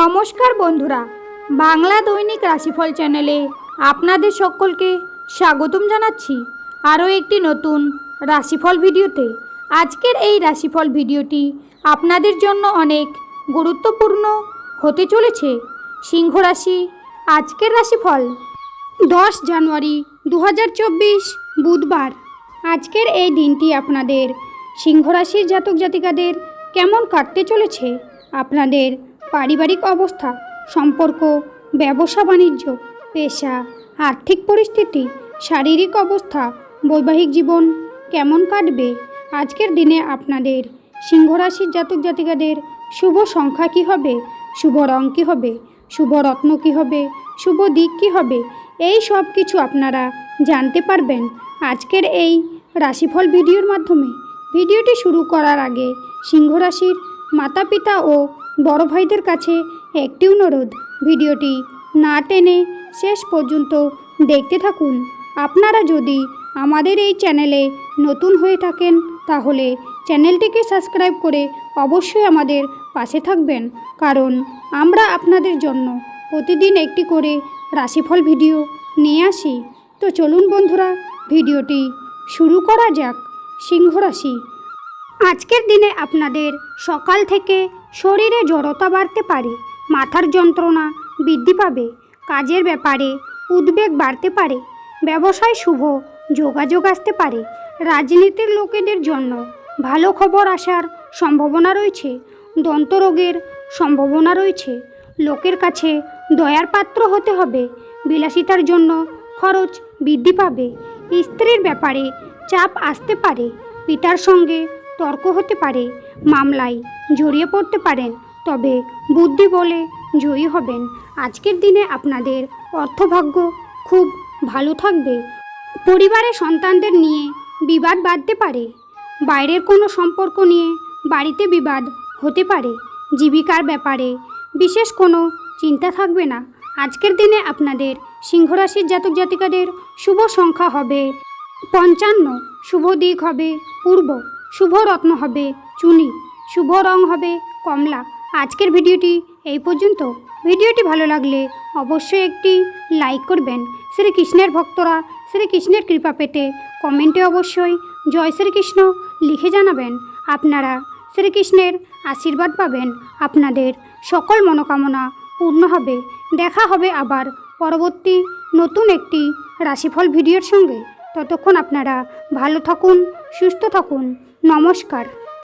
নমস্কার বন্ধুরা, বাংলা দৈনিক রাশিফল চ্যানেলে আপনাদের সকলকে স্বাগতম জানাচ্ছি আরও একটি নতুন রাশিফল ভিডিওতে। আজকের এই রাশিফল ভিডিওটি আপনাদের জন্য অনেক গুরুত্বপূর্ণ হতে চলেছে। সিংহ রাশি, আজকের রাশিফল 10 জানুয়ারি 2024 বুধবার। আজকের এই দিনটি আপনাদের সিংহ রাশির জাতক জাতিকাদের কেমন কাটতে চলেছে? আপনাদের পারিবারিক অবস্থা, সম্পর্ক, ব্যবসা বাণিজ্য, পেশা, আর্থিক পরিস্থিতি, শারীরিক অবস্থা, বৈবাহিক জীবন কেমন কাটবে? আজকের দিনে আপনাদের সিংহ রাশির জাতক জাতিকাদের শুভ সংখ্যা কী হবে, শুভ রং কী হবে, শুভ রত্ন কী হবে, শুভ দিক কী হবে, এই সব কিছু আপনারা জানতে পারবেন আজকের এই রাশিফল ভিডিওর মাধ্যমে। ভিডিওটি শুরু করার আগে সিংহ রাশির মাতা পিতা ও বড় ভাইদের কাছে একটি অনুরোধ, ভিডিওটি না টেনে শেষ পর্যন্ত দেখতে থাকুন। আপনারা যদি আমাদের এই চ্যানেলে নতুন হয়ে থাকেন তাহলে চ্যানেলটিকে সাবস্ক্রাইব করে অবশ্যই আমাদের পাশে থাকবেন, কারণ আমরা আপনাদের জন্য প্রতিদিন একটি করে রাশিফল ভিডিও নিয়ে আসি। তো চলুন বন্ধুরা, ভিডিওটি শুরু করা যাক। সিংহ রাশি, আজকের দিনে আপনাদের সকাল থেকে শরীরে জড়তা বাড়তে পারে, মাথার যন্ত্রণা বৃদ্ধি পাবে, কাজের ব্যাপারে উদ্বেগ বাড়তে পারে, ব্যবসায় শুভ যোগাযোগ আসতে পারে, রাজনীতির লোকেদের জন্য ভালো খবর আসার সম্ভাবনা রয়েছে, দন্তরোগের সম্ভাবনা রয়েছে, লোকের কাছে দয়ার পাত্র হতে হবে, বিলাসিতার জন্য খরচ বৃদ্ধি পাবে, স্ত্রীর ব্যাপারে চাপ আসতে পারে, পিতার সঙ্গে তর্ক হতে পারে, মামলায় জড়িয়ে পড়তে পারেন, তবে বুদ্ধি বলে জয়ী হবেন। আজকের দিনে আপনাদের অর্থভাগ্য খুব ভালো থাকবে। পরিবারে সন্তানদের নিয়ে বিবাদ বাধতে পারে, বাইরের কোনো সম্পর্ক নিয়ে বাড়িতে বিবাদ হতে পারে, জীবিকার ব্যাপারে বিশেষ কোনো চিন্তা থাকবে না। আজকের দিনে আপনাদের সিংহ রাশির জাতক জাতিকাদের শুভ সংখ্যা হবে 55, শুভ দিক হবে পূর্ব, শুভ রত্ন হবে চুনি, শুভ রং হবে কমলা। আজকের ভিডিওটি এই পর্যন্ত। ভিডিওটি ভালো লাগলে অবশ্যই একটি লাইক করবেন। শ্রীকৃষ্ণের ভক্তরা শ্রীকৃষ্ণের কৃপা পেতে কমেন্টে অবশ্যই জয় শ্রীকৃষ্ণ লিখে জানাবেন। আপনারা শ্রীকৃষ্ণের আশীর্বাদ পাবেন, আপনাদের সকল মনোকামনা পূর্ণ হবে। দেখা হবে আবার পরবর্তী নতুন একটি রাশিফল ভিডিওর সঙ্গে। ততক্ষণ আপনারা ভালো থাকুন, সুস্থ থাকুন। নমস্কার।